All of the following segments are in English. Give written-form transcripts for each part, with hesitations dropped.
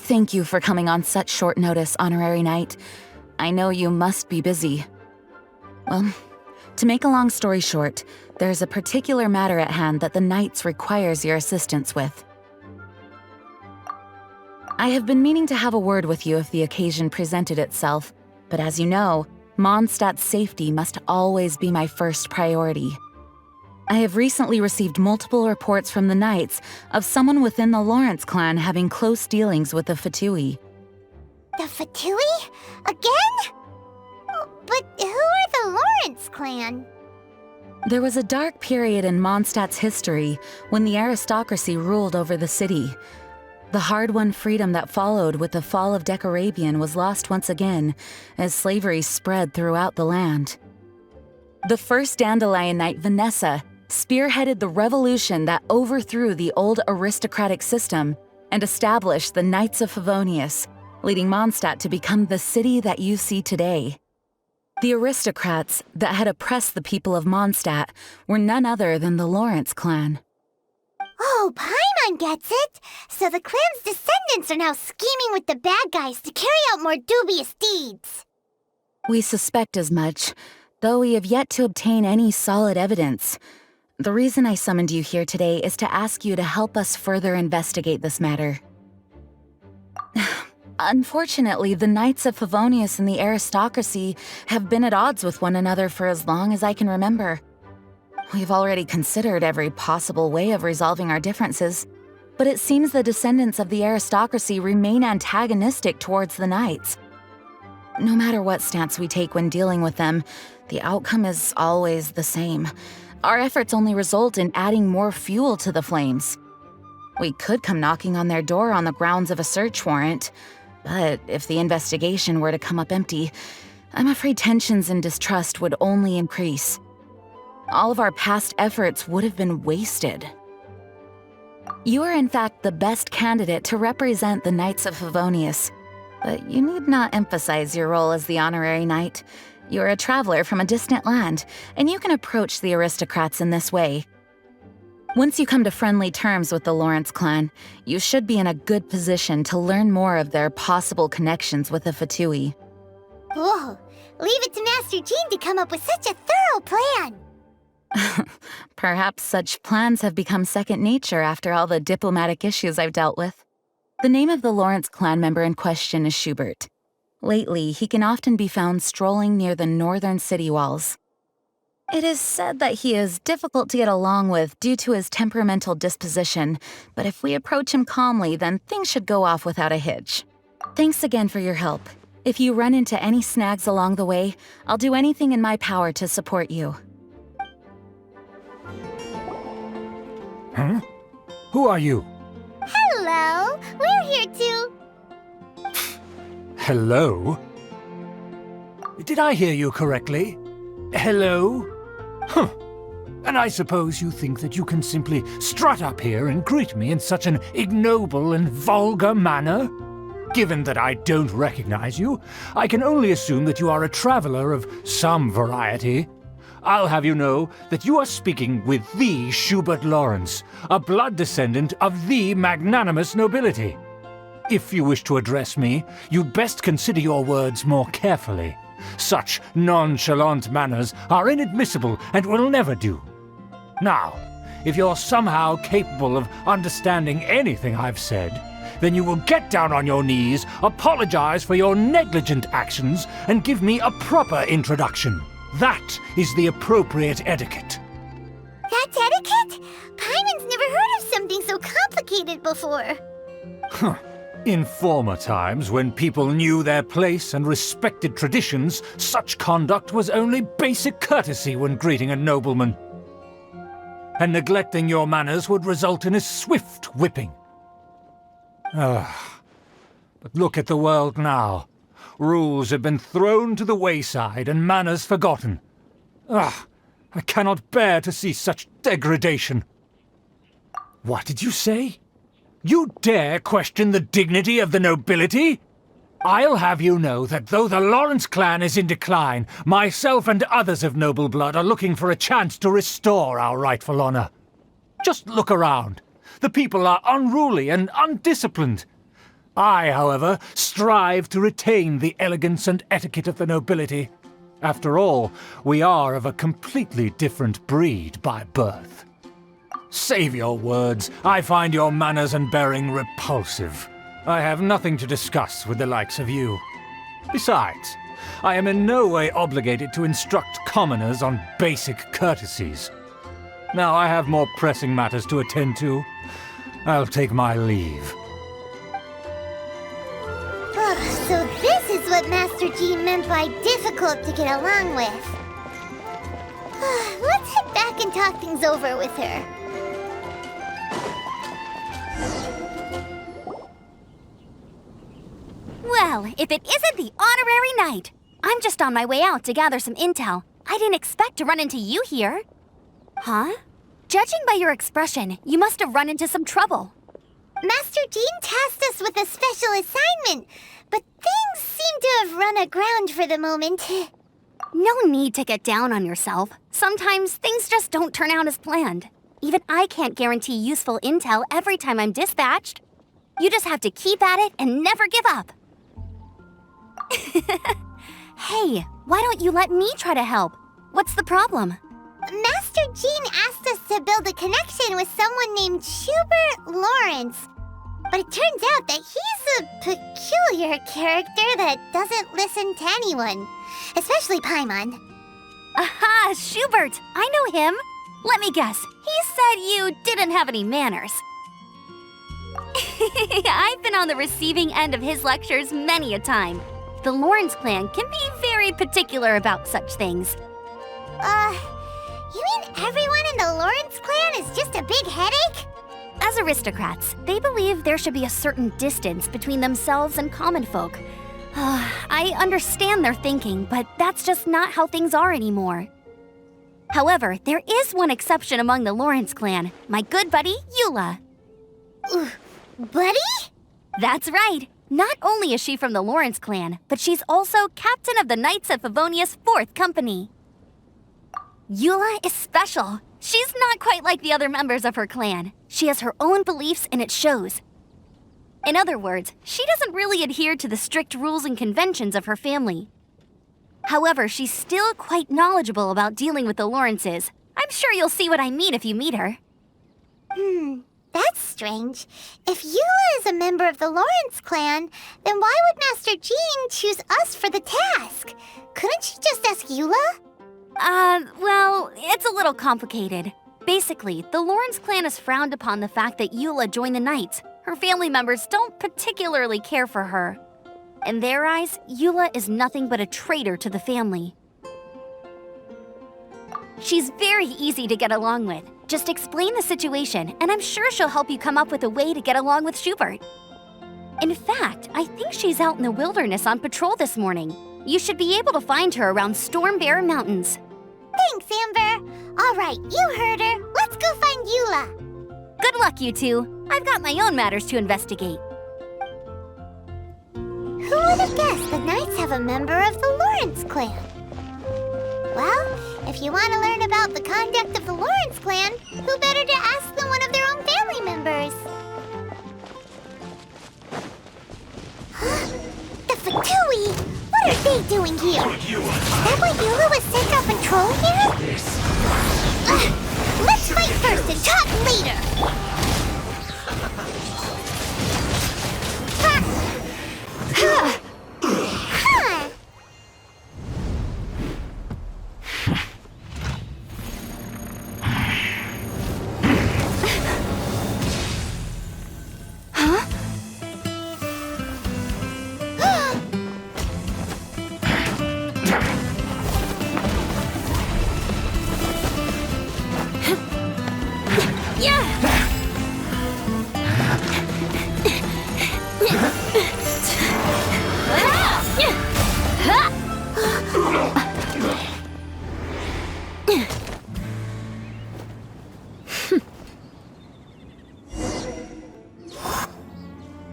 Thank you for coming on such short notice, Honorary Knight. I know you must be busy. Well, to make a long story short, there's a particular matter at hand that the Knights requires your assistance with. I have been meaning to have a word with you if the occasion presented itself, but as you know, Mondstadt's safety must always be my first priority. I have recently received multiple reports from the Knights of someone within the Lawrence clan having close dealings with the Fatui. The Fatui? Again? But who are the Lawrence clan? There was a dark period in Mondstadt's history when the aristocracy ruled over the city. The hard-won freedom that followed with the fall of Decarabian was lost once again as slavery spread throughout the land. The first Dandelion Knight, Vanessa, spearheaded the revolution that overthrew the old aristocratic system and established the Knights of Favonius, leading Mondstadt to become the city that you see today. The aristocrats that had oppressed the people of Mondstadt were none other than the Lawrence clan. Oh, Paimon gets it! So the clan's descendants are now scheming with the bad guys to carry out more dubious deeds. We suspect as much, though we have yet to obtain any solid evidence. The reason I summoned you here today is to ask you to help us further investigate this matter. Unfortunately, the Knights of Favonius and the aristocracy have been at odds with one another for as long as I can remember. We've already considered every possible way of resolving our differences, but it seems the descendants of the aristocracy remain antagonistic towards the Knights. No matter what stance we take when dealing with them, the outcome is always the same. Our efforts only result in adding more fuel to the flames. We could come knocking on their door on the grounds of a search warrant, but if the investigation were to come up empty, I'm afraid tensions and distrust would only increase. All of our past efforts would have been wasted. You are in fact the best candidate to represent the Knights of Favonius, but you need not emphasize your role as the honorary knight. You're a traveler from a distant land, and you can approach the aristocrats in this way. Once you come to friendly terms with the Lawrence clan, you should be in a good position to learn more of their possible connections with the Fatui. Whoa, leave it to Master Jean to come up with such a thorough plan! Perhaps such plans have become second nature after all the diplomatic issues I've dealt with. The name of the Lawrence clan member in question is Schubert. Lately, he can often be found strolling near the northern city walls. It is said that he is difficult to get along with due to his temperamental disposition, but if we approach him calmly, then things should go off without a hitch. Thanks again for your help. If you run into any snags along the way, I'll do anything in my power to support you. Huh? Who are you? Hello, we're here too. Hello? Did I hear you correctly? Hello? Huh. And I suppose you think that you can simply strut up here and greet me in such an ignoble and vulgar manner? Given that I don't recognize you, I can only assume that you are a traveler of some variety. I'll have you know that you are speaking with the Schubert Lawrence, a blood descendant of the magnanimous nobility. If you wish to address me, you'd best consider your words more carefully. Such nonchalant manners are inadmissible and will never do. Now, if you're somehow capable of understanding anything I've said, then you will get down on your knees, apologize for your negligent actions, and give me a proper introduction. That is the appropriate etiquette. That's etiquette? Paimon's never heard of something so complicated before. Huh. In former times, when people knew their place and respected traditions, such conduct was only basic courtesy when greeting a nobleman. And neglecting your manners would result in a swift whipping. But look at the world now. Rules have been thrown to the wayside and manners forgotten. I cannot bear to see such degradation. What did you say? You dare question the dignity of the nobility? I'll have you know that though the Lawrence clan is in decline, myself and others of noble blood are looking for a chance to restore our rightful honor. Just look around. The people are unruly and undisciplined. I, however, strive to retain the elegance and etiquette of the nobility. After all, we are of a completely different breed by birth. Save your words. I find your manners and bearing repulsive. I have nothing to discuss with the likes of you. Besides, I am in no way obligated to instruct commoners on basic courtesies. Now I have more pressing matters to attend to. I'll take my leave. So this is what Master Jean meant by difficult to get along with. Let's head back and talk things over with her. Well, if it isn't the honorary knight! I'm just on my way out to gather some intel. I didn't expect to run into you here. Huh? Judging by your expression, you must have run into some trouble. Master Jean tasked us with a special assignment, but things seem to have run aground for the moment. No need to get down on yourself. Sometimes things just don't turn out as planned. Even I can't guarantee useful intel every time I'm dispatched. You just have to keep at it and never give up. Hey, why don't you let me try to help? What's the problem? Master Jean asked us to build a connection with someone named Schubert Lawrence. But it turns out that he's a peculiar character that doesn't listen to anyone, especially Paimon. Aha, Schubert! I know him. Let me guess, he said you didn't have any manners. I've been on the receiving end of his lectures many a time. The Lawrence clan can be very particular about such things. You mean everyone in the Lawrence clan is just a big headache? As aristocrats, they believe there should be a certain distance between themselves and common folk. I understand their thinking, but that's just not how things are anymore. However, there is one exception among the Lawrence clan, my good buddy, Eula. Buddy? That's right. Not only is she from the Lawrence clan, but she's also captain of the Knights of Favonia's 4th company. Eula is special. She's not quite like the other members of her clan. She has her own beliefs and it shows. In other words, she doesn't really adhere to the strict rules and conventions of her family. However, she's still quite knowledgeable about dealing with the Lawrences. I'm sure you'll see what I mean if you meet her. That's strange. If Eula is a member of the Lawrence clan, then why would Master Jean choose us for the task? Couldn't she just ask Eula? Well, it's a little complicated. Basically, the Lawrence clan has frowned upon the fact that Eula joined the Knights. Her family members don't particularly care for her. In their eyes, Eula is nothing but a traitor to the family. She's very easy to get along with. Just explain the situation, and I'm sure she'll help you come up with a way to get along with Schubert. In fact, I think she's out in the wilderness on patrol this morning. You should be able to find her around Storm Bear Mountains. Thanks, Amber. All right, you heard her. Let's go find Eula. Good luck, you two. I've got my own matters to investigate. Who would have guessed the Knights have a member of the Lawrence clan? Well, if you want to learn about the conduct of the Lawrence clan, who better to ask than one of their own family members? The Fatui! What are they doing here? Is that why Eula was sent on patrol here? Let's fight first and talk later!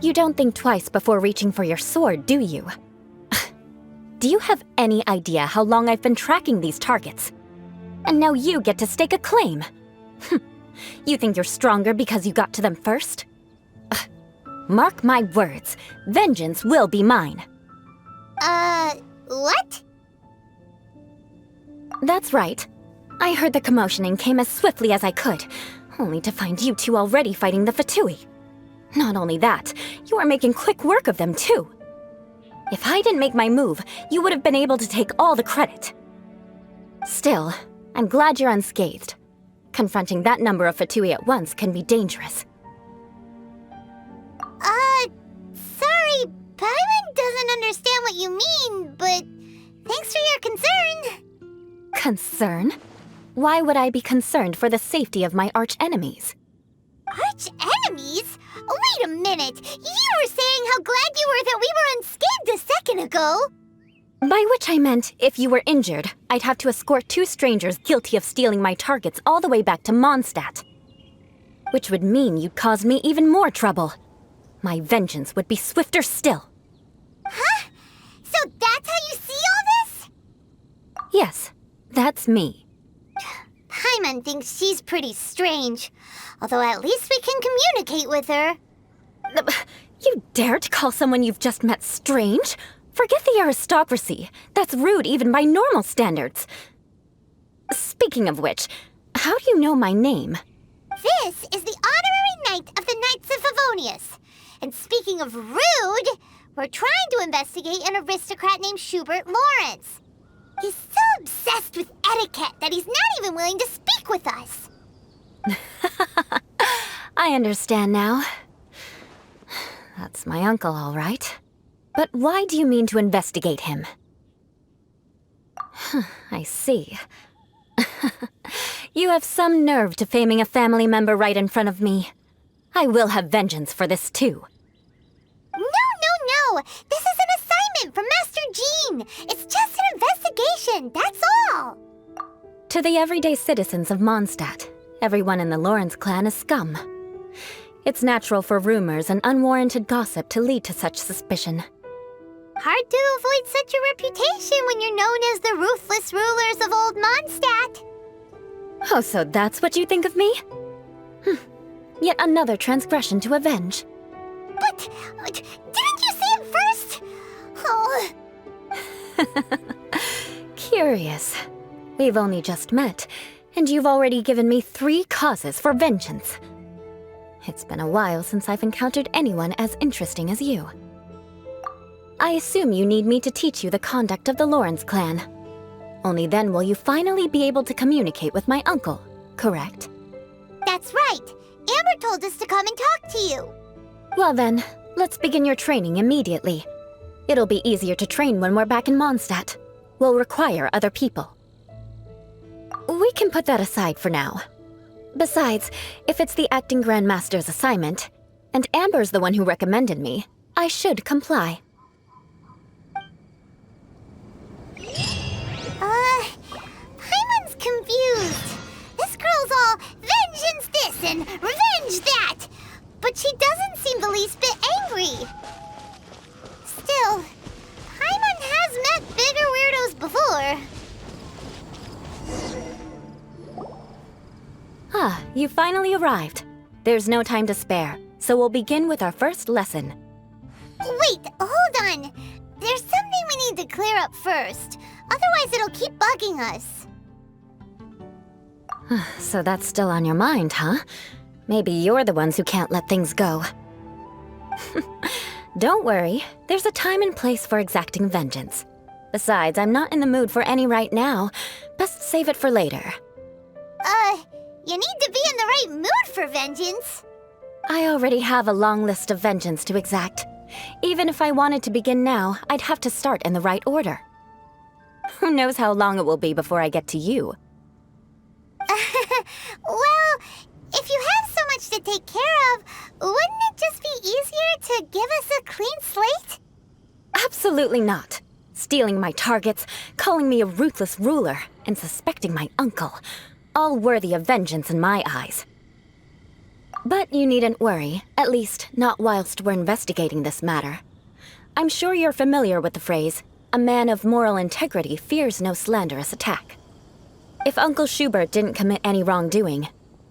You don't think twice before reaching for your sword, do you? Do you have any idea how long I've been tracking these targets? And now you get to stake a claim. You think you're stronger because you got to them first? Mark my words, vengeance will be mine. What? That's right. I heard the commotion and came as swiftly as I could, only to find you two already fighting the Fatui. Not only that, you are making quick work of them too. If I didn't make my move, you would have been able to take all the credit. Still, I'm glad you're unscathed. Confronting that number of Fatui at once can be dangerous. Sorry, Paimon doesn't understand what you mean, but thanks for your concern. Concern? Why would I be concerned for the safety of my arch-enemies? Arch-enemies? Wait a minute! You were saying how glad you were that we were unscathed a second ago! By which I meant, if you were injured, I'd have to escort 2 strangers guilty of stealing my targets all the way back to Mondstadt. Which would mean you'd cause me even more trouble. My vengeance would be swifter still. Huh? So that's how you see all this? Yes, that's me. Paimon thinks she's pretty strange. Although at least we can communicate with her. You dare to call someone you've just met strange? Forget the aristocracy. That's rude even by normal standards. Speaking of which, how do you know my name? This is the honorary knight of the Knights of Favonius. And speaking of rude, we're trying to investigate an aristocrat named Schubert Lawrence. He's so obsessed with etiquette that he's not even willing to speak with us. I understand now. That's my uncle, all right. But why do you mean to investigate him? I see. You have some nerve to faming a family member right in front of me. I will have vengeance for this too. No! This is an assignment from Master Jean! It's just an investigation, that's all! To the everyday citizens of Mondstadt, everyone in the Lawrence clan is scum. It's natural for rumors and unwarranted gossip to lead to such suspicion. Hard to avoid such a reputation when you're known as the ruthless rulers of Old Mondstadt. Oh, so that's what you think of me? Yet another transgression to avenge. But didn't you say it first? Oh. Curious. We've only just met, and you've already given me 3 causes for vengeance. It's been a while since I've encountered anyone as interesting as you. I assume you need me to teach you the conduct of the Lawrence clan. Only then will you finally be able to communicate with my uncle, correct? That's right. Amber told us to come and talk to you. Well then, let's begin your training immediately. It'll be easier to train when we're back in Mondstadt. We'll require other people. We can put that aside for now. Besides, if it's the acting Grandmaster's assignment, and Amber's the one who recommended me, I should comply. Paimon's confused. This girl's all vengeance this and revenge that. But she doesn't seem the least bit angry. Still, Paimon has met bigger weirdos before. Ah, you finally arrived. There's no time to spare, so we'll begin with our first lesson. Wait, hold on. There's something we need to clear up first. Otherwise, it'll keep bugging us. So that's still on your mind, huh? Maybe you're the ones who can't let things go. Don't worry, there's a time and place for exacting vengeance. Besides, I'm not in the mood for any right now. Best save it for later. You need to be in the right mood for vengeance. I already have a long list of vengeance to exact. Even if I wanted to begin now, I'd have to start in the right order. Who knows how long it will be before I get to you? Well, if you have so much to take care of, wouldn't it just be easier to give us a clean slate? Absolutely not. Stealing my targets, calling me a ruthless ruler, and suspecting my uncle. All worthy of vengeance in my eyes. But you needn't worry, at least not whilst we're investigating this matter. I'm sure you're familiar with the phrase, a man of moral integrity fears no slanderous attack. If Uncle Schubert didn't commit any wrongdoing,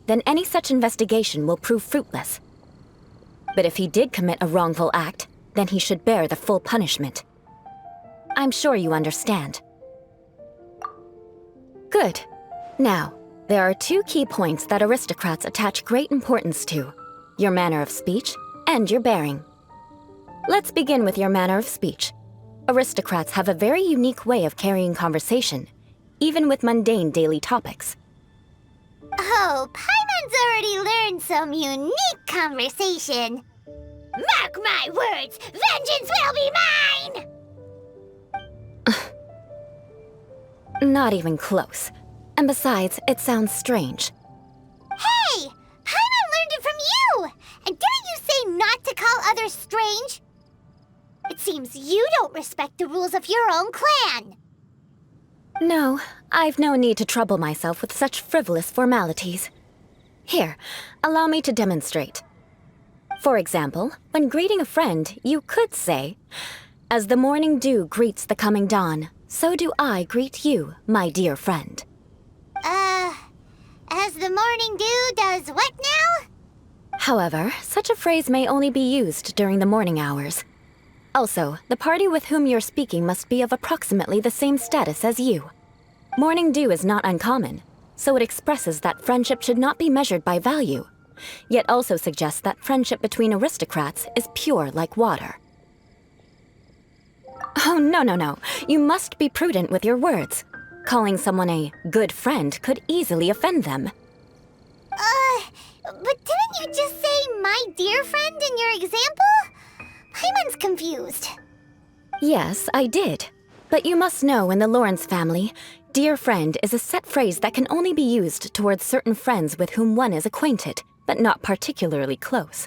then any such investigation will prove fruitless. But if he did commit a wrongful act, then he should bear the full punishment. I'm sure you understand. Good. Now, there are two key points that aristocrats attach great importance to: your manner of speech and your bearing. Let's begin with your manner of speech. Aristocrats have a very unique way of carrying conversation, even with mundane daily topics. Oh, Paimon's already learned some unique conversation. Mark my words, vengeance will be mine! Not even close. And besides, it sounds strange. Hey! Paimon learned it from you! And didn't you say not to call others strange? It seems you don't respect the rules of your own clan. No, I've no need to trouble myself with such frivolous formalities. Here, allow me to demonstrate. For example, when greeting a friend, you could say, "As the morning dew greets the coming dawn, so do I greet you, my dear friend." As the morning dew does what now? However, such a phrase may only be used during the morning hours. Also, the party with whom you're speaking must be of approximately the same status as you. Morning dew is not uncommon, so it expresses that friendship should not be measured by value, yet also suggests that friendship between aristocrats is pure like water. Oh, no. You must be prudent with your words. Calling someone a good friend could easily offend them. But didn't you just say my dear friend in your example? Paimon's confused. Yes, I did. But you must know in the Lawrence family, dear friend is a set phrase that can only be used towards certain friends with whom one is acquainted, but not particularly close.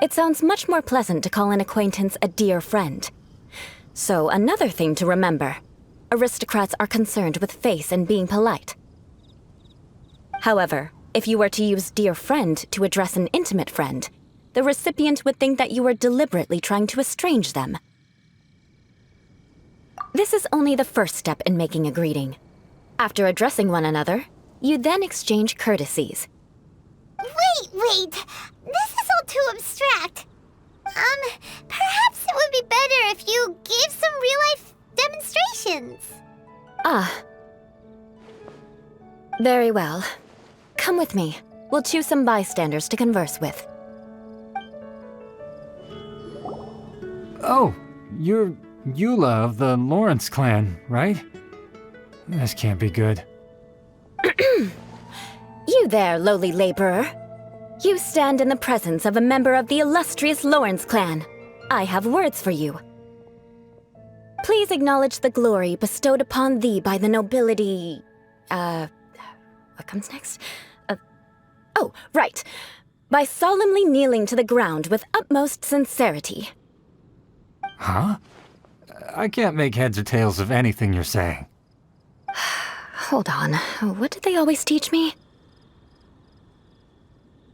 It sounds much more pleasant to call an acquaintance a dear friend. So another thing to remember. Aristocrats are concerned with face and being polite. However, if you were to use dear friend to address an intimate friend, the recipient would think that you were deliberately trying to estrange them. This is only the first step in making a greeting. After addressing one another, you then exchange courtesies. Wait! This is all too abstract. Perhaps it would be better if you gave some real-life demonstrations. Very well. Come with me. We'll choose some bystanders to converse with. Oh, you're Eula of the Lawrence clan, right? This can't be good. You there, lowly laborer. You stand in the presence of a member of the illustrious Lawrence clan. I have words for you. Please acknowledge the glory bestowed upon thee by the nobility... What comes next? Oh, right. By solemnly kneeling to the ground with utmost sincerity. Huh? I can't make heads or tails of anything you're saying. Hold on. What did they always teach me?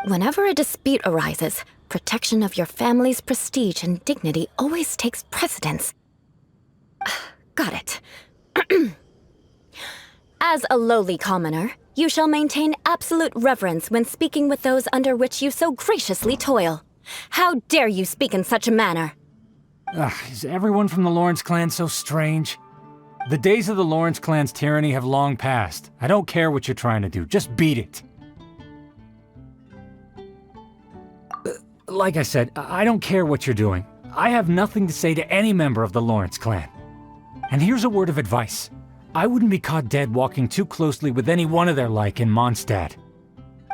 Whenever a dispute arises, protection of your family's prestige and dignity always takes precedence. Got it. As a lowly commoner, you shall maintain absolute reverence when speaking with those under which you so graciously toil. How dare you speak in such a manner? Is everyone from the Lawrence clan so strange? The days of the Lawrence clan's tyranny have long passed. I don't care what you're trying to do, just beat it. Like I said, I don't care what you're doing. I have nothing to say to any member of the Lawrence clan. And here's a word of advice. I wouldn't be caught dead walking too closely with any one of their like in Mondstadt.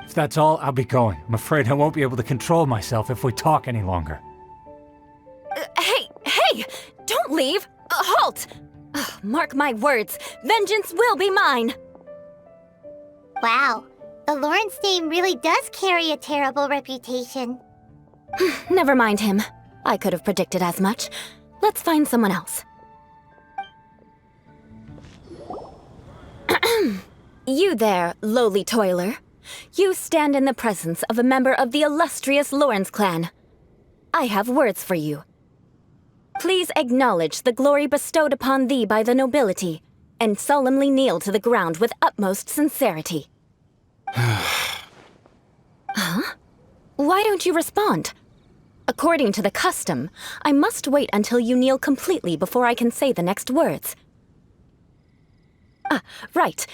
If that's all, I'll be going. I'm afraid I won't be able to control myself if we talk any longer. Hey! Don't leave! Halt! Mark my words, vengeance will be mine! Wow, the Lawrence name really does carry a terrible reputation. Never mind him. I could have predicted as much. Let's find someone else. You there, lowly toiler. You stand in the presence of a member of the illustrious Lawrence clan. I have words for you. Please acknowledge the glory bestowed upon thee by the nobility, and solemnly kneel to the ground with utmost sincerity. Huh? Why don't you respond? According to the custom, I must wait until you kneel completely before I can say the next words. Ah, right.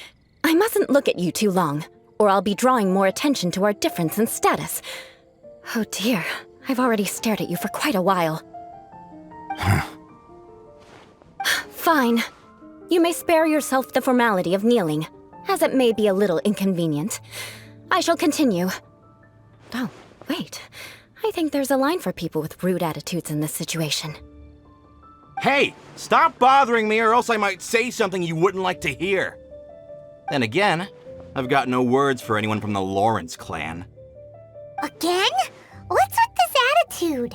I mustn't look at you too long, or I'll be drawing more attention to our difference in status. Oh dear, I've already stared at you for quite a while. Fine. You may spare yourself the formality of kneeling, as it may be a little inconvenient. I shall continue. Oh, wait. I think there's a line for people with rude attitudes in this situation. Hey, stop bothering me or else I might say something you wouldn't like to hear. Then again, I've got no words for anyone from the Lawrence clan. Again? What's with this attitude?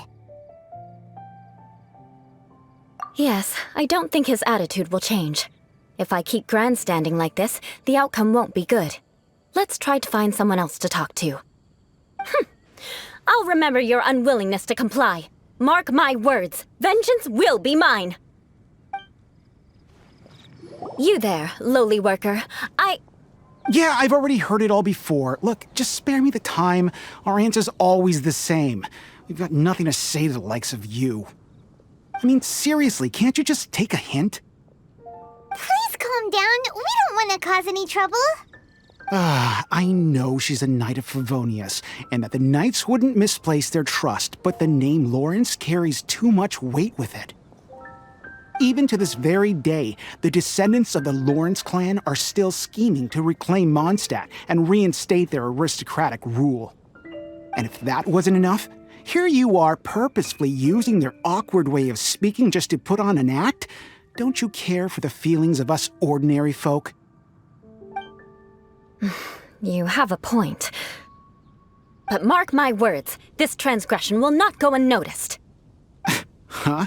Yes, I don't think his attitude will change. If I keep grandstanding like this, the outcome won't be good. Let's try to find someone else to talk to. I'll remember your unwillingness to comply. Mark my words, vengeance will be mine. You there, lowly worker. Yeah, I've already heard it all before. Look, just spare me the time. Our answer's always the same. We've got nothing to say to the likes of you. I mean, seriously, can't you just take a hint? Please calm down. We don't want to cause any trouble. I know she's a Knight of Favonius, and that the Knights wouldn't misplace their trust, but the name Lawrence carries too much weight with it. Even to this very day, the descendants of the Lawrence clan are still scheming to reclaim Mondstadt and reinstate their aristocratic rule. And if that wasn't enough, here you are purposefully using their awkward way of speaking just to put on an act? Don't you care for the feelings of us ordinary folk? You have a point. But mark my words, this transgression will not go unnoticed. Huh?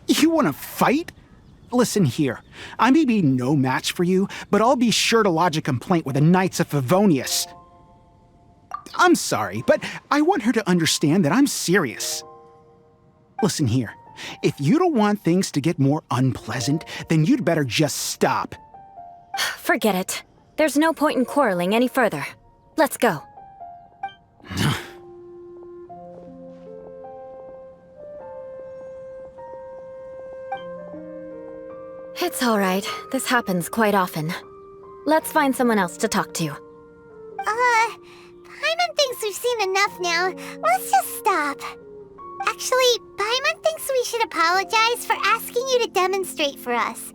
You want to fight? Listen here, I may be no match for you, but I'll be sure to lodge a complaint with the Knights of Favonius. I'm sorry, but I want her to understand that I'm serious. Listen here, if you don't want things to get more unpleasant, then you'd better just stop. Forget it. There's no point in quarreling any further. Let's go. It's all right. This happens quite often. Let's find someone else to talk to. Paimon thinks we've seen enough now. Let's just stop. Actually, Paimon thinks we should apologize for asking you to demonstrate for us.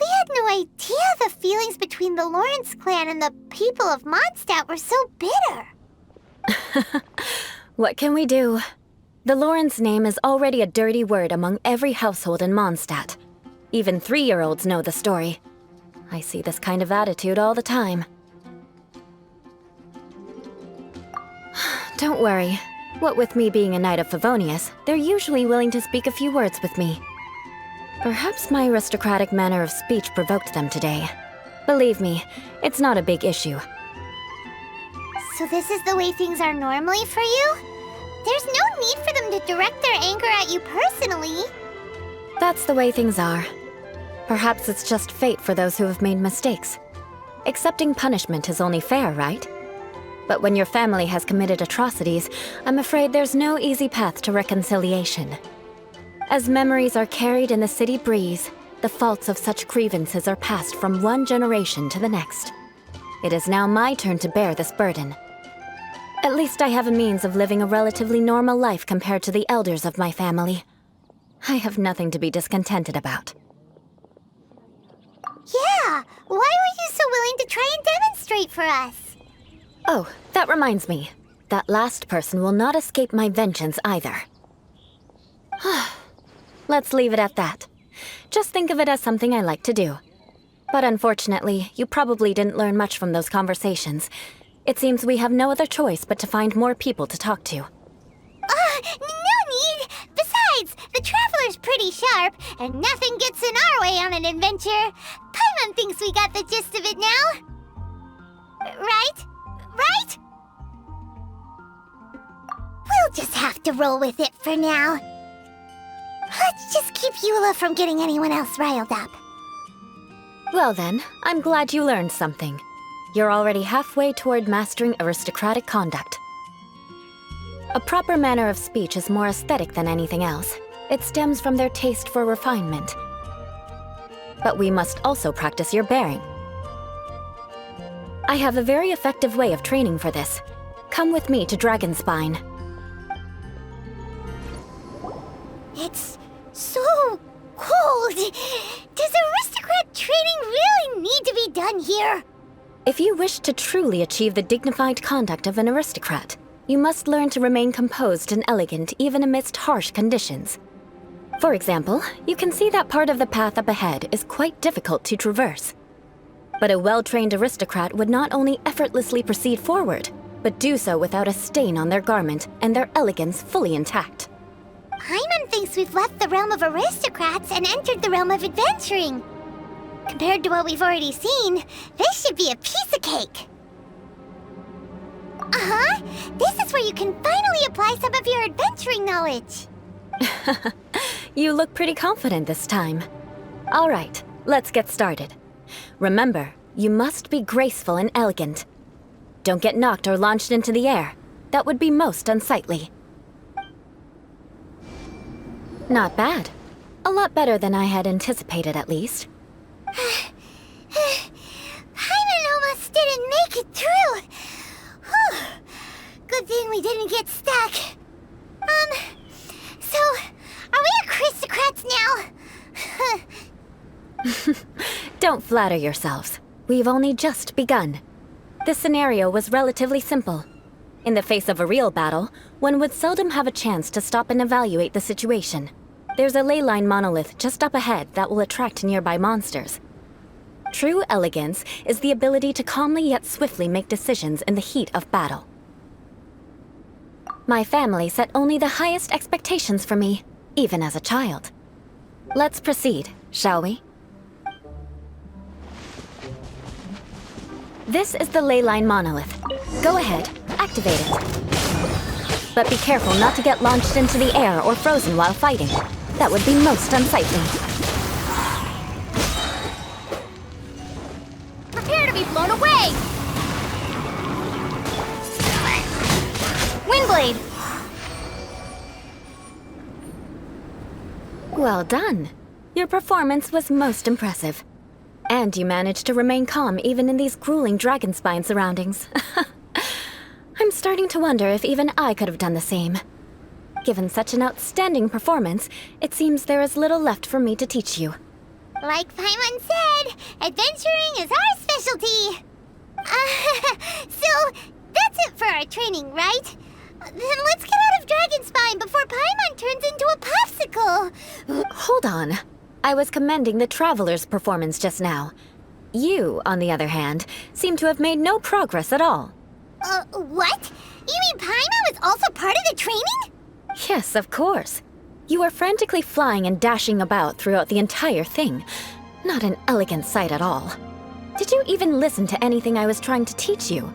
We had no idea the feelings between the Lawrence clan and the people of Mondstadt were so bitter. What can we do? The Lawrence name is already a dirty word among every household in Mondstadt. Even 3-year-olds know the story. I see this kind of attitude all the time. Don't worry. What with me being a Knight of Favonius, they're usually willing to speak a few words with me. Perhaps my aristocratic manner of speech provoked them today. Believe me, it's not a big issue. So this is the way things are normally for you? There's no need for them to direct their anger at you personally. That's the way things are. Perhaps it's just fate for those who have made mistakes. Accepting punishment is only fair, right? But when your family has committed atrocities, I'm afraid there's no easy path to reconciliation. As memories are carried in the city breeze, the faults of such grievances are passed from one generation to the next. It is now my turn to bear this burden. At least I have a means of living a relatively normal life compared to the elders of my family. I have nothing to be discontented about. Yeah, why were you so willing to try and demonstrate for us? Oh, that reminds me. That last person will not escape my vengeance either. Let's leave it at that. Just think of it as something I like to do. But unfortunately, you probably didn't learn much from those conversations. It seems we have no other choice but to find more people to talk to. No need! Besides, the Traveler's pretty sharp, and nothing gets in our way on an adventure. Paimon thinks we got the gist of it now. Right? Right? We'll just have to roll with it for now. Let's just keep Eula from getting anyone else riled up. Well then, I'm glad you learned something. You're already halfway toward mastering aristocratic conduct. A proper manner of speech is more aesthetic than anything else. It stems from their taste for refinement. But we must also practice your bearing. I have a very effective way of training for this. Come with me to Dragonspine. It's so cold. Does aristocrat training really need to be done here? If you wish to truly achieve the dignified conduct of an aristocrat, you must learn to remain composed and elegant even amidst harsh conditions. For example, you can see that part of the path up ahead is quite difficult to traverse. But a well-trained aristocrat would not only effortlessly proceed forward, but do so without a stain on their garment and their elegance fully intact. Paimon thinks we've left the realm of aristocrats and entered the realm of adventuring. Compared to what we've already seen, this should be a piece of cake. Uh-huh. This is where you can finally apply some of your adventuring knowledge. You look pretty confident this time. All right, let's get started. Remember, you must be graceful and elegant. Don't get knocked or launched into the air. That would be most unsightly. Not bad. A lot better than I had anticipated, at least. Paimon almost didn't make it through. Whew. Good thing we didn't get stuck. So, are we aristocrats now? Don't flatter yourselves. We've only just begun. This scenario was relatively simple. In the face of a real battle, one would seldom have a chance to stop and evaluate the situation. There's a ley line monolith just up ahead that will attract nearby monsters. True elegance is the ability to calmly yet swiftly make decisions in the heat of battle. My family set only the highest expectations for me, even as a child. Let's proceed, shall we? This is the ley line monolith. Go ahead, activate it. But be careful not to get launched into the air or frozen while fighting. That would be most unsightly. Prepare to be blown away! Windblade! Well done. Your performance was most impressive. And you managed to remain calm even in these grueling Dragonspine surroundings. I'm starting to wonder if even I could have done the same. Given such an outstanding performance, it seems there is little left for me to teach you. Like Paimon said, adventuring is our specialty. So, that's it for our training, right? Then let's get out of Dragonspine before Paimon turns into a popsicle. Hold on. I was commending the Traveler's performance just now. You, on the other hand, seem to have made no progress at all. What? You mean Paimon was also part of the training? Yes, of course. You were frantically flying and dashing about throughout the entire thing. Not an elegant sight at all. Did you even listen to anything I was trying to teach you?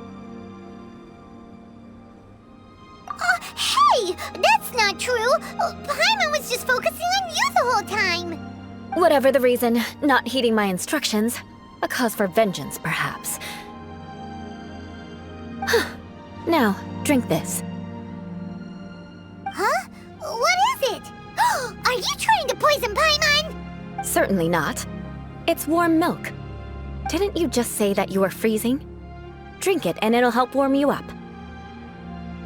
Hey! That's not true! Paimon was just focusing on you the whole time! Whatever the reason, not heeding my instructions. A cause for vengeance, perhaps. Now, drink this. Huh? What is it? Are you trying to poison Paimon? Certainly not. It's warm milk. Didn't you just say that you were freezing? Drink it and it'll help warm you up.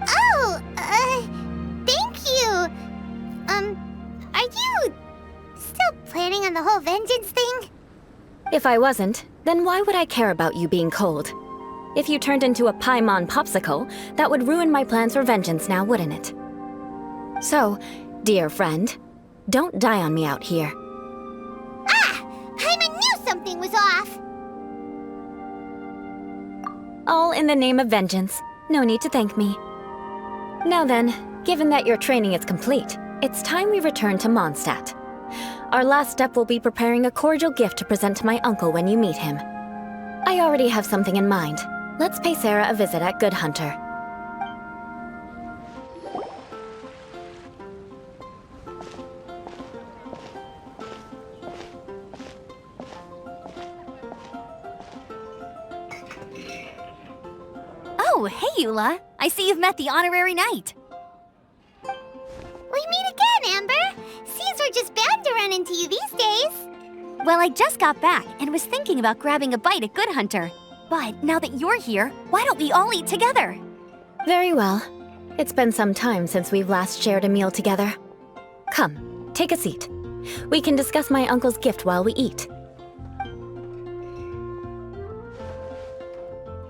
Oh, thank you. Are you still planning on the whole vengeance thing? If I wasn't, then why would I care about you being cold? If you turned into a Paimon popsicle, that would ruin my plans for vengeance now, wouldn't it? So, dear friend, don't die on me out here. Ah! Paimon knew something was off! All in the name of vengeance. No need to thank me. Now then, given that your training is complete, it's time we return to Mondstadt. Our last step will be preparing a cordial gift to present to my uncle when you meet him. I already have something in mind. Let's pay Sarah a visit at Good Hunter. Oh, hey, Eula. I see you've met the honorary knight. We meet again, Amber. Seems we're just bound to run into you these days. Well, I just got back and was thinking about grabbing a bite at Good Hunter. But now that you're here, why don't we all eat together? Very well. It's been some time since we've last shared a meal together. Come, take a seat. We can discuss my uncle's gift while we eat.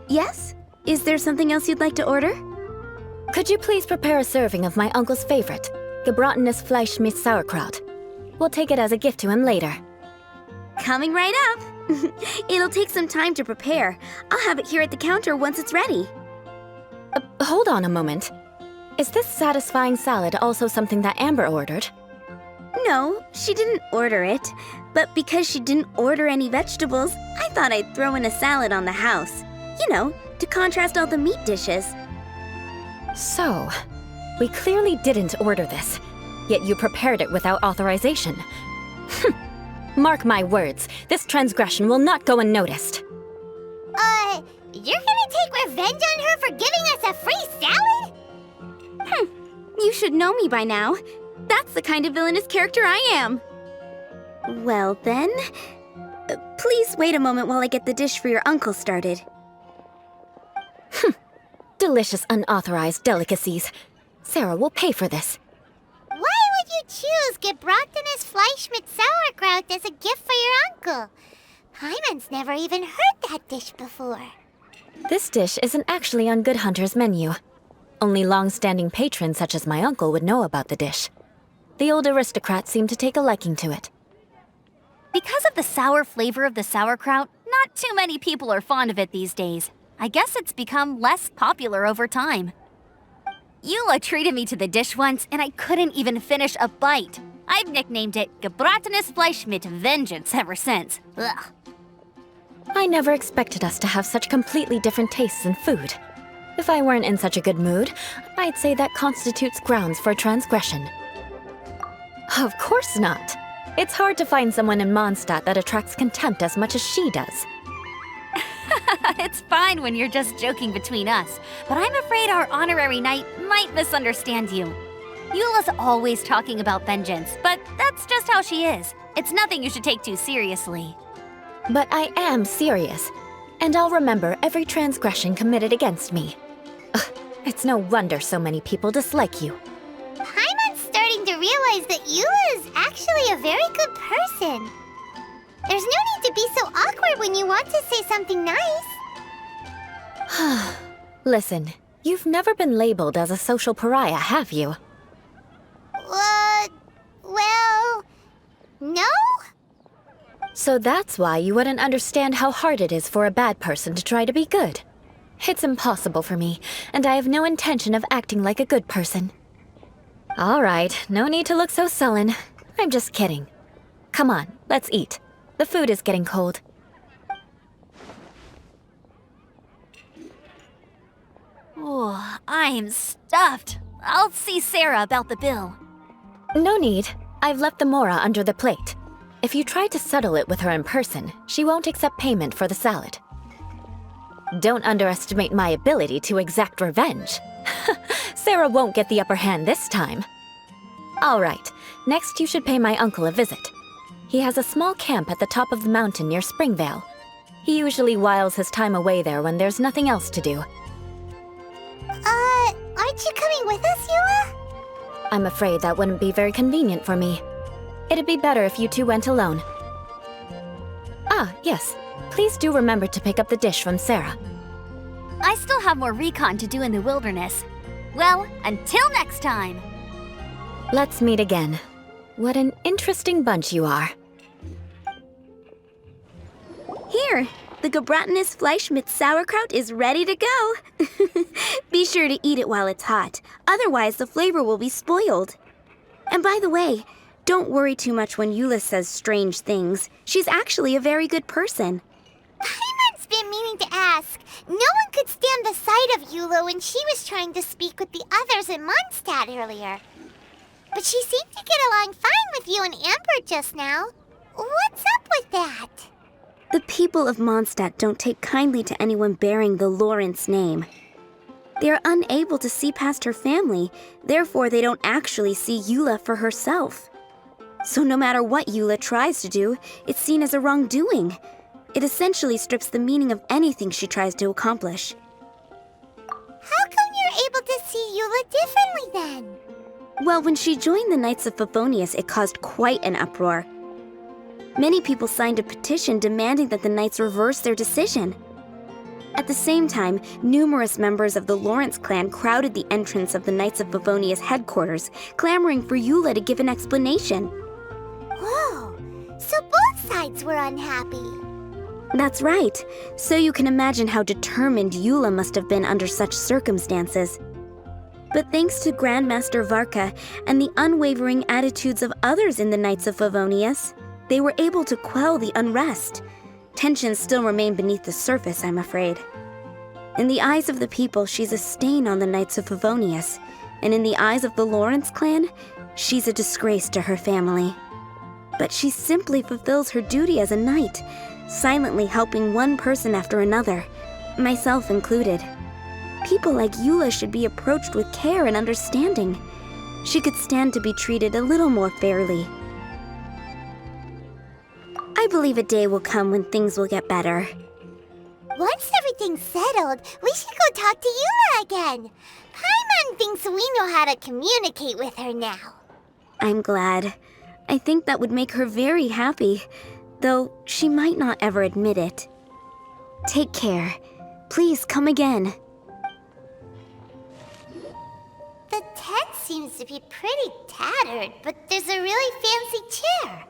Yes? Is there something else you'd like to order? Could you please prepare a serving of my uncle's favorite, gebratenes Fleisch mit Sauerkraut? We'll take it as a gift to him later. Coming right up. It'll take some time to prepare. I'll have it here at the counter once it's ready. Hold on a moment. Is this satisfying salad also something that Amber ordered? No, she didn't order it. But because she didn't order any vegetables, I thought I'd throw in a salad on the house. You know, to contrast all the meat dishes. So, we clearly didn't order this, yet you prepared it without authorization. Mark my words, this transgression will not go unnoticed. You're gonna take revenge on her for giving us a free salad? You should know me by now. That's the kind of villainous character I am. Well then, please wait a moment while I get the dish for your uncle started. Delicious unauthorized delicacies. Sarah will pay for this. Why would you choose gebratenes Fleisch mit Sauerkraut as a gift for your uncle? Hyman's never even heard that dish before. This dish isn't actually on Good Hunter's menu. Only long-standing patrons such as my uncle would know about the dish. The old aristocrat seemed to take a liking to it. Because of the sour flavor of the sauerkraut, not too many people are fond of it these days. I guess it's become less popular over time. Eula treated me to the dish once, and I couldn't even finish a bite. I've nicknamed it gebratenes Fleisch mit Vengeance ever since. Ugh. I never expected us to have such completely different tastes in food. If I weren't in such a good mood, I'd say that constitutes grounds for transgression. Of course not. It's hard to find someone in Mondstadt that attracts contempt as much as she does. It's fine when you're just joking between us, but I'm afraid our honorary knight might misunderstand you. Eula's always talking about vengeance, but that's just how she is. It's nothing you should take too seriously. But I am serious, and I'll remember every transgression committed against me. Ugh, it's no wonder so many people dislike you. Hyman's starting to realize that Eula is actually a very good person. There's no need to be so awkward when you want to say something nice. Listen, you've never been labeled as a social pariah, have you? Well, no? So that's why you wouldn't understand how hard it is for a bad person to try to be good. It's impossible for me, and I have no intention of acting like a good person. All right, no need to look so sullen. I'm just kidding. Come on, let's eat. The food is getting cold. Oh, I'm stuffed. I'll see Sarah about the bill. No need. I've left the mora under the plate. If you try to settle it with her in person, she won't accept payment for the salad. Don't underestimate my ability to exact revenge. Sarah won't get the upper hand this time. All right, next you should pay my uncle a visit. He has a small camp at the top of the mountain near Springvale. He usually whiles his time away there when there's nothing else to do. Aren't you coming with us, Eula? I'm afraid that wouldn't be very convenient for me. It'd be better if you two went alone. Ah, yes. Please do remember to pick up the dish from Sarah. I still have more recon to do in the wilderness. Well, until next time! Let's meet again. What an interesting bunch you are. Here, the gebratenes Fleisch mit Sauerkraut is ready to go. Be sure to eat it while it's hot, otherwise the flavor will be spoiled. And by the way, don't worry too much when Eula says strange things. She's actually a very good person. Hyman's been meaning to ask. No one could stand the sight of Eula when she was trying to speak with the others in Mondstadt earlier. But she seemed to get along fine with you and Amber just now. What's up with that? The people of Mondstadt don't take kindly to anyone bearing the Lawrence name. They are unable to see past her family, therefore they don't actually see Eula for herself. So no matter what Eula tries to do, it's seen as a wrongdoing. It essentially strips the meaning of anything she tries to accomplish. How come you're able to see Eula differently then? Well, when she joined the Knights of Favonius, it caused quite an uproar. Many people signed a petition demanding that the Knights reverse their decision. At the same time, numerous members of the Lawrence clan crowded the entrance of the Knights of Favonius headquarters, clamoring for Eula to give an explanation. Whoa, so both sides were unhappy. That's right. So you can imagine how determined Eula must have been under such circumstances. But thanks to Grandmaster Varka and the unwavering attitudes of others in the Knights of Favonius, they were able to quell the unrest. Tensions still remain beneath the surface, I'm afraid. In the eyes of the people, she's a stain on the Knights of Favonius, and in the eyes of the Lawrence clan, she's a disgrace to her family. But she simply fulfills her duty as a knight, silently helping one person after another, myself included. People like Eula should be approached with care and understanding. She could stand to be treated a little more fairly. I believe a day will come when things will get better. Once everything's settled, we should go talk to Eula again. Paimon thinks we know how to communicate with her now. I'm glad. I think that would make her very happy, though she might not ever admit it. Take care. Please come again. The tent seems to be pretty tattered, but there's a really fancy chair.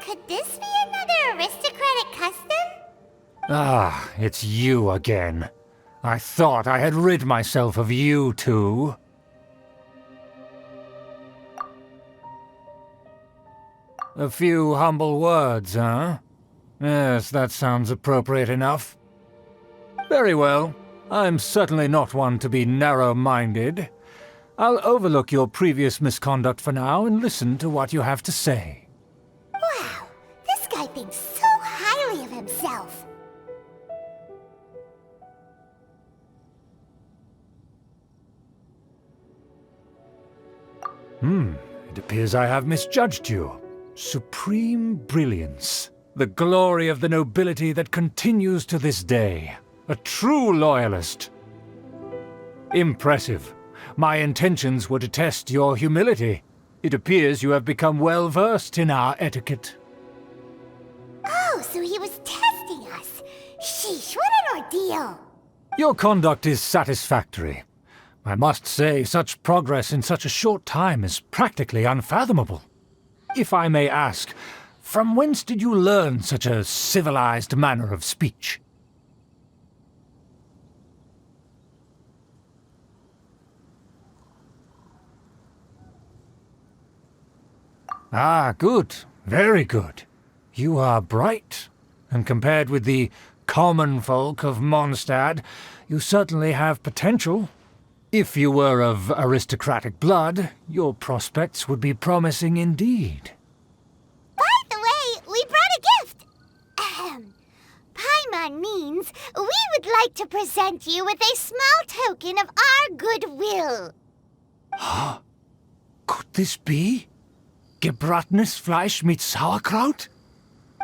Could this be another aristocratic custom? Ah, it's you again. I thought I had rid myself of you two. A few humble words, huh? Yes, that sounds appropriate enough. Very well. I'm certainly not one to be narrow-minded. I'll overlook your previous misconduct for now and listen to what you have to say. Wow, this guy thinks so highly of himself. It appears I have misjudged you. Supreme brilliance. The glory of the nobility that continues to this day. A true loyalist. Impressive. My intentions were to test your humility. It appears you have become well versed in our etiquette. Oh, so he was testing us. Sheesh, what an ordeal. Your conduct is satisfactory. I must say, such progress in such a short time is practically unfathomable. If I may ask, from whence did you learn such a civilized manner of speech? Ah, good. Very good. You are bright, and compared with the common folk of Mondstadt, you certainly have potential. If you were of aristocratic blood, your prospects would be promising indeed. By the way, we brought a gift. Paimon means we would like to present you with a small token of our goodwill. Could this be? Gebratenes Fleisch mit Sauerkraut?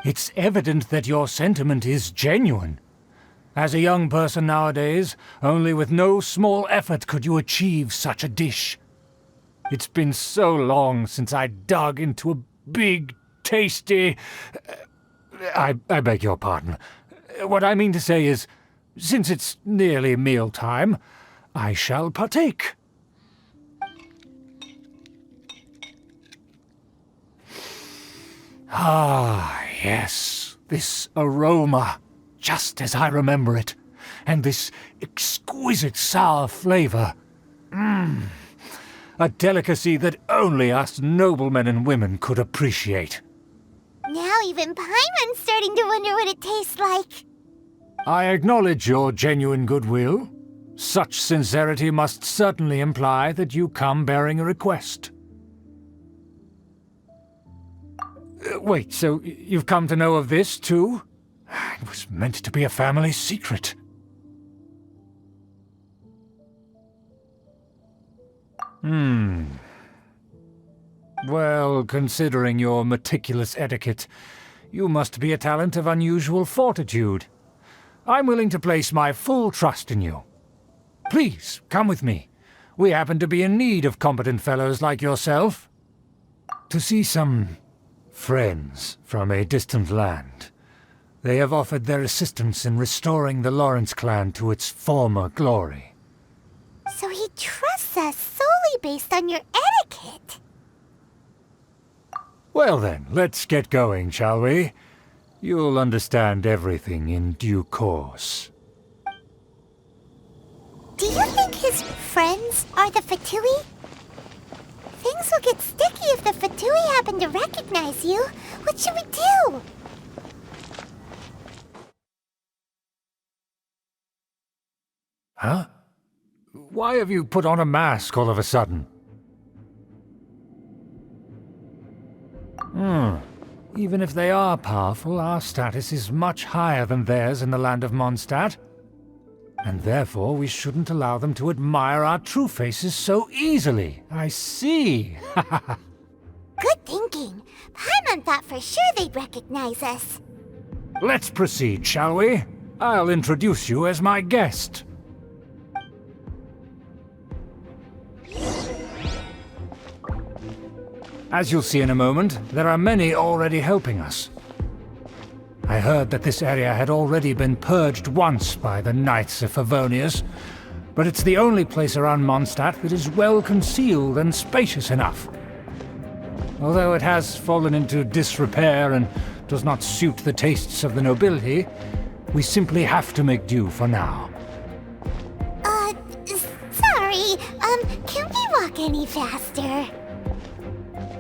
It's evident that your sentiment is genuine. As a young person nowadays, only with no small effort could you achieve such a dish. It's been so long since I dug into a big, tasty... I beg your pardon. What I mean to say is, since it's nearly mealtime, I shall partake. Ah, yes, this aroma, just as I remember it, and this exquisite sour flavor. A delicacy that only us noblemen and women could appreciate. Now even Paimon's starting to wonder what it tastes like. I acknowledge your genuine goodwill. Such sincerity must certainly imply that you come bearing a request. Wait, so you've come to know of this, too? It was meant to be a family secret. Well, considering your meticulous etiquette, you must be a talent of unusual fortitude. I'm willing to place my full trust in you. Please, come with me. We happen to be in need of competent fellows like yourself. To see some friends from a distant land. They have offered their assistance in restoring the Lawrence clan to its former glory. So he trusts us solely based on your etiquette. Well then, let's get going, shall we? You'll understand everything in due course. Do you think his friends are the Fatui? Things will get sticky if the Fatui happen to recognize you. What should we do? Huh? Why have you put on a mask all of a sudden? Even if they are powerful, our status is much higher than theirs in the land of Mondstadt. And therefore we shouldn't allow them to admire our true faces so easily. I see. Good thinking. Paimon thought for sure they'd recognize us. Let's proceed, shall we? I'll introduce you as my guest. As you'll see in a moment, there are many already helping us. I heard that this area had already been purged once by the Knights of Favonius, but it's the only place around Mondstadt that is well concealed and spacious enough. Although it has fallen into disrepair and does not suit the tastes of the nobility, we simply have to make do for now. Sorry, can we walk any faster?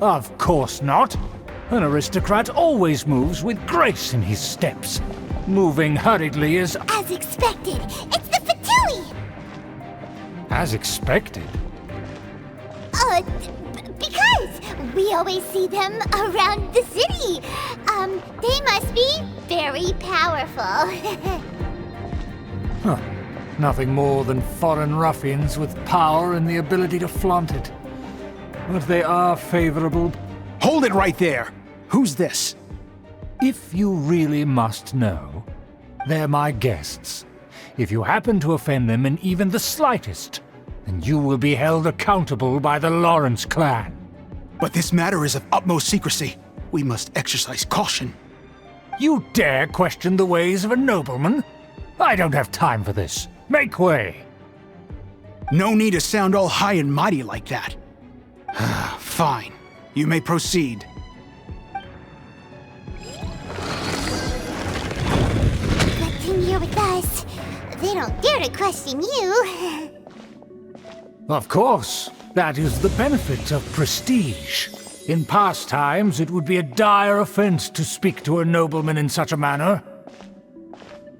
Of course not. An aristocrat always moves with grace in his steps. Moving hurriedly is... As expected, it's the Fatui! As expected? Because we always see them around the city. They must be very powerful. Nothing more than foreign ruffians with power and the ability to flaunt it. But they are favorable. Hold it right there! Who's this? If you really must know, they're my guests. If you happen to offend them in even the slightest, then you will be held accountable by the Lawrence clan. But this matter is of utmost secrecy. We must exercise caution. You dare question the ways of a nobleman? I don't have time for this. Make way! No need to sound all high and mighty like that. Fine. You may proceed. Good thing you're with us. They don't dare to question you. Of course. That is the benefit of prestige. In past times, it would be a dire offense to speak to a nobleman in such a manner.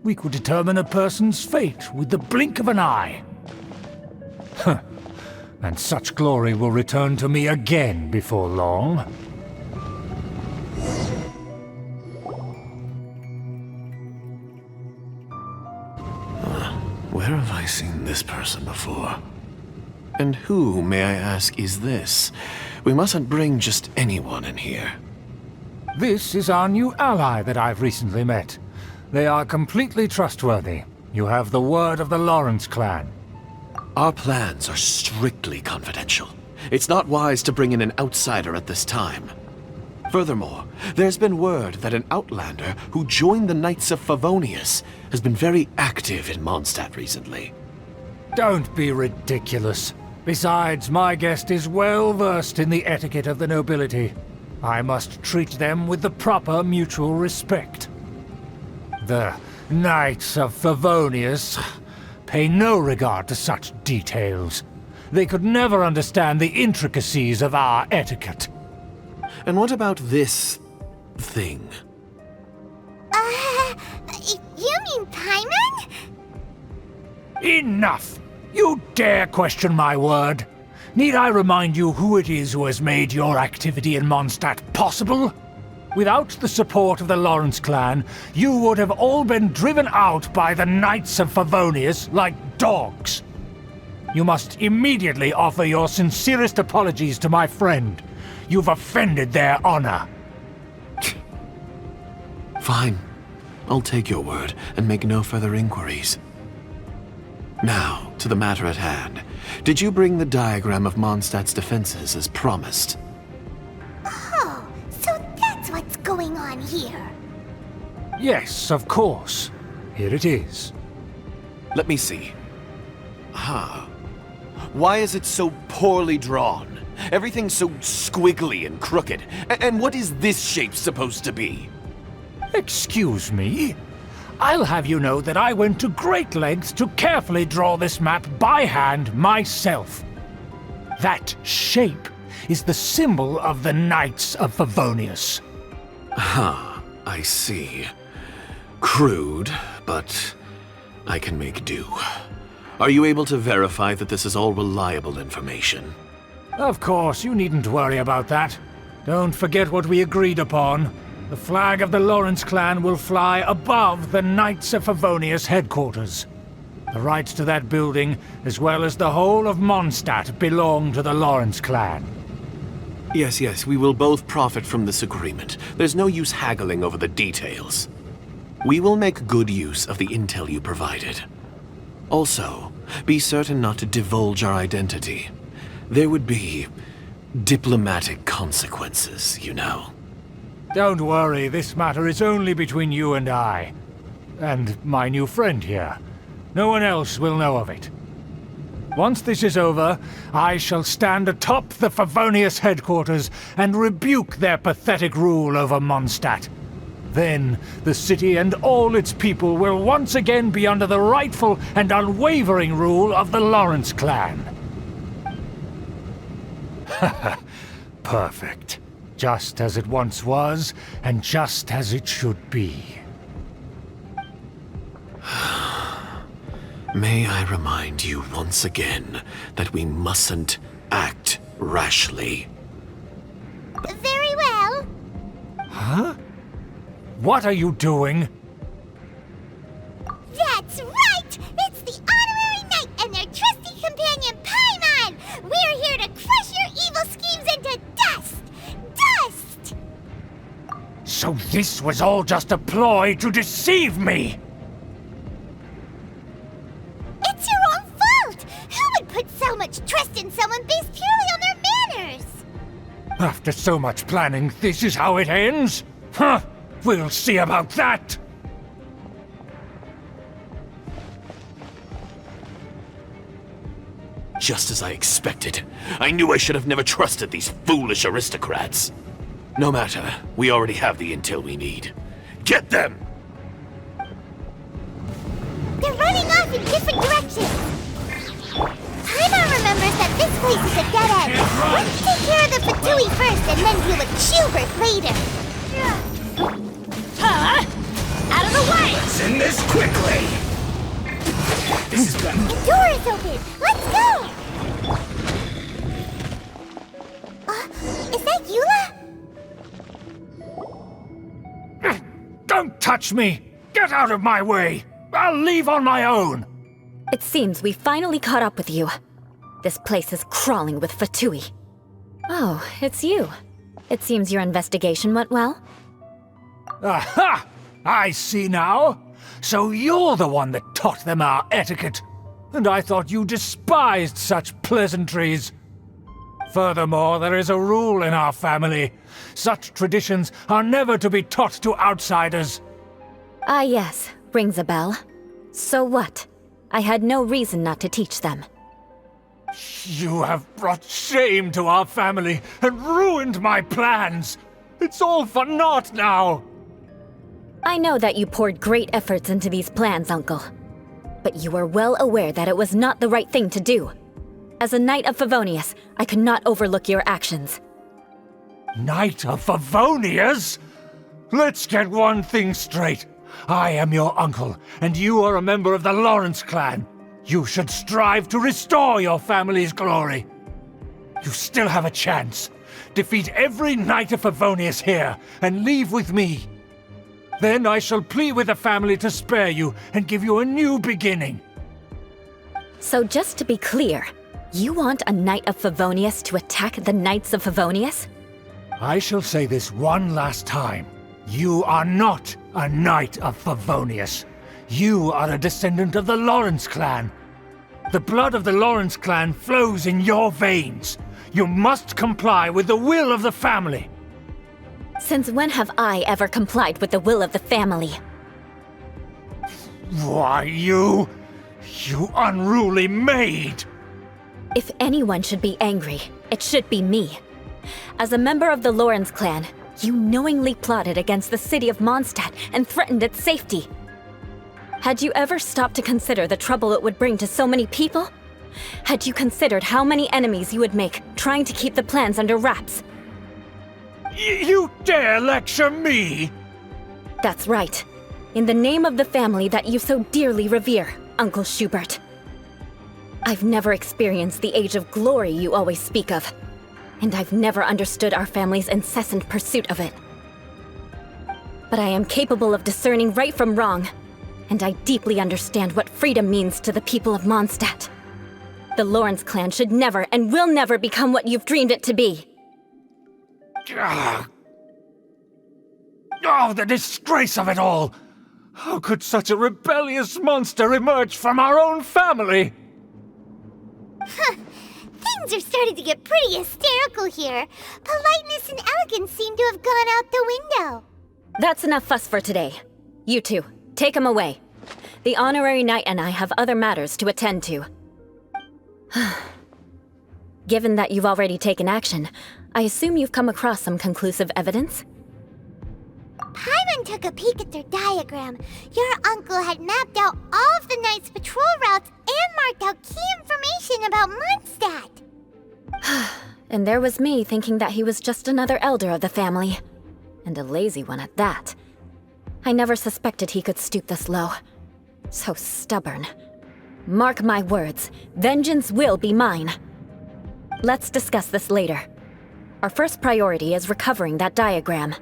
We could determine a person's fate with the blink of an eye. And such glory will return to me again before long. Where have I seen this person before? And who, may I ask, is this? We mustn't bring just anyone in here. This is our new ally that I've recently met. They are completely trustworthy. You have the word of the Lawrence clan. Our plans are strictly confidential. It's not wise to bring in an outsider at this time. Furthermore, there's been word that an outlander who joined the Knights of Favonius has been very active in Mondstadt recently. Don't be ridiculous. Besides, my guest is well versed in the etiquette of the nobility. I must treat them with the proper mutual respect. The Knights of Favonius pay no regard to such details. They could never understand the intricacies of our etiquette. And what about this thing? You mean Paimon? Enough! You dare question my word? Need I remind you who it is who has made your activity in Mondstadt possible? Without the support of the Lawrence clan, you would have all been driven out by the Knights of Favonius like dogs. You must immediately offer your sincerest apologies to my friend. You've offended their honor. Fine. I'll take your word and make no further inquiries. Now, to the matter at hand. Did you bring the diagram of Mondstadt's defenses as promised? Oh, so that's what's going on here. Yes, of course. Here it is. Let me see. Why is it so poorly drawn? Everything's so squiggly and crooked. And what is this shape supposed to be? Excuse me? I'll have you know that I went to great lengths to carefully draw this map by hand myself. That shape is the symbol of the Knights of Favonius. I see. Crude, but I can make do. Are you able to verify that this is all reliable information? Of course, you needn't worry about that. Don't forget what we agreed upon. The flag of the Lawrence clan will fly above the Knights of Favonius headquarters. The rights to that building, as well as the whole of Mondstadt, belong to the Lawrence clan. Yes, we will both profit from this agreement. There's no use haggling over the details. We will make good use of the intel you provided. Also, be certain not to divulge our identity. There would be diplomatic consequences, you know. Don't worry, this matter is only between you and I. And my new friend here. No one else will know of it. Once this is over, I shall stand atop the Favonius headquarters and rebuke their pathetic rule over Mondstadt. Then, the city and all its people will once again be under the rightful and unwavering rule of the Lawrence clan. Perfect. Just as it once was, and just as it should be. May I remind you once again that we mustn't act rashly. Very well. Huh? What are you doing? That's right! It's the Honorary Knight and their trusty companion, Paimon! We're here to crush your evil schemes into dust! Dust! So this was all just a ploy to deceive me! It's your own fault! Who would put so much trust in someone based purely on their manners? After so much planning, this is how it ends? Huh! We'll see about that! Just as I expected. I knew I should have never trusted these foolish aristocrats. No matter, we already have the intel we need. Get them! They're running off in different directions. Paimon remembers that this place is a dead end. Let's take care of the Fatui first and then deal with Schubert later. Huh? Out of the way! Let's end this quickly! This is better. The door is open. Let's go! Is that Eula? Don't touch me! Get out of my way! I'll leave on my own! It seems we finally caught up with you. This place is crawling with Fatui. Oh, it's you. It seems your investigation went well. Aha! I see now! So you're the one that taught them our etiquette. And I thought you despised such pleasantries. Furthermore, there is a rule in our family. Such traditions are never to be taught to outsiders. Ah yes, rings a bell. So what? I had no reason not to teach them. You have brought shame to our family and ruined my plans. It's all for naught now. I know that you poured great efforts into these plans, Uncle. But you are well aware that it was not the right thing to do. As a Knight of Favonius, I could not overlook your actions. Knight of Favonius? Let's get one thing straight. I am your uncle, and you are a member of the Lawrence clan. You should strive to restore your family's glory. You still have a chance. Defeat every Knight of Favonius here, and leave with me. Then I shall plead with the family to spare you and give you a new beginning. So just to be clear, you want a Knight of Favonius to attack the Knights of Favonius? I shall say this one last time. You are not a Knight of Favonius. You are a descendant of the Lawrence clan. The blood of the Lawrence clan flows in your veins. You must comply with the will of the family. Since when have I ever complied with the will of the family? Why, you unruly maid! If anyone should be angry, it should be me. As a member of the Lawrence clan, you knowingly plotted against the city of Mondstadt and threatened its safety. Had you ever stopped to consider the trouble it would bring to so many people? Had you considered how many enemies you would make trying to keep the plans under wraps? You dare lecture me? That's right. In the name of the family that you so dearly revere, Uncle Schubert. I've never experienced the age of glory you always speak of, and I've never understood our family's incessant pursuit of it. But I am capable of discerning right from wrong, and I deeply understand what freedom means to the people of Mondstadt. The Lawrence clan should never and will never become what you've dreamed it to be. Oh, the disgrace of it all! How could such a rebellious monster emerge from our own family? Things are starting to get pretty hysterical here. Politeness and elegance seem to have gone out the window. That's enough fuss for today. You two, take him away. The honorary knight and I have other matters to attend to. Given that you've already taken action, I assume you've come across some conclusive evidence? Paimon took a peek at their diagram. Your uncle had mapped out all of the Knight's patrol routes and marked out key information about Mondstadt. And there was me thinking that he was just another elder of the family. And a lazy one at that. I never suspected he could stoop this low. So stubborn. Mark my words, vengeance will be mine. Let's discuss this later. Our first priority is recovering that diagram.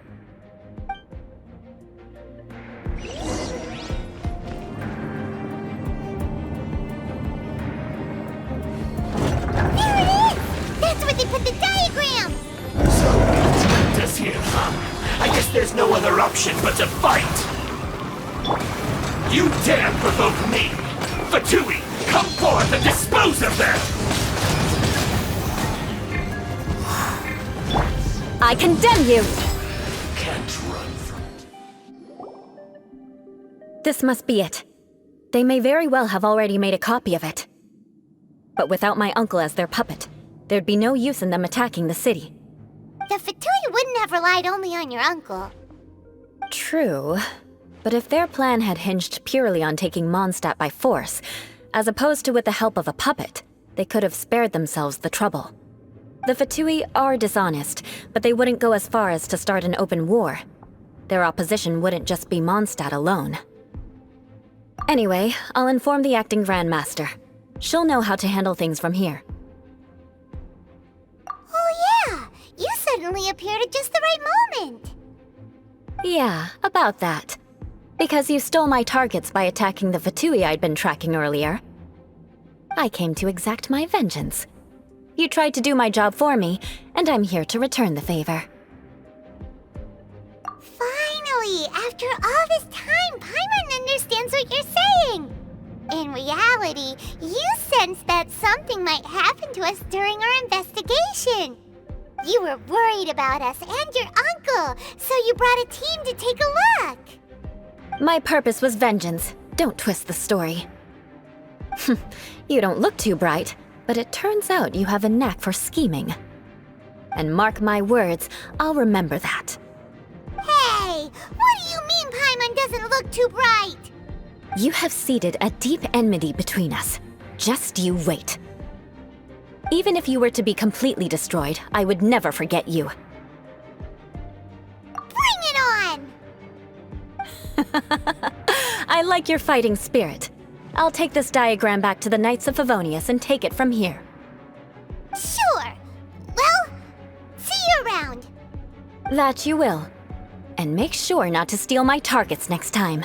That's where they put the diagram! So, it's kept us here, huh? I guess there's no other option but to fight! You dare provoke me! Fatui, come forth and dispose of them! I condemn you! Can't run from it. This must be it. They may very well have already made a copy of it. But without my uncle as their puppet, there'd be no use in them attacking the city. The Fatui wouldn't have relied only on your uncle. True. But if their plan had hinged purely on taking Mondstadt by force, as opposed to with the help of a puppet, they could have spared themselves the trouble. The Fatui are dishonest, but they wouldn't go as far as to start an open war. Their opposition wouldn't just be Mondstadt alone. Anyway, I'll inform the acting Grandmaster. She'll know how to handle things from here. Oh yeah! You suddenly appeared at just the right moment! Yeah, about that. Because you stole my targets by attacking the Fatui I'd been tracking earlier. I came to exact my vengeance. You tried to do my job for me, and I'm here to return the favor. Finally! After all this time, Paimon understands what you're saying! In reality, you sensed that something might happen to us during our investigation. You were worried about us and your uncle, so you brought a team to take a look. My purpose was vengeance. Don't twist the story. You don't look too bright, but it turns out you have a knack for scheming. And mark my words, I'll remember that. Hey! What do you mean Paimon doesn't look too bright? You have seeded a deep enmity between us. Just you wait. Even if you were to be completely destroyed, I would never forget you. Bring it on! I like your fighting spirit. I'll take this diagram back to the Knights of Favonius and take it from here. Sure. Well, see you around. That you will. And make sure not to steal my targets next time.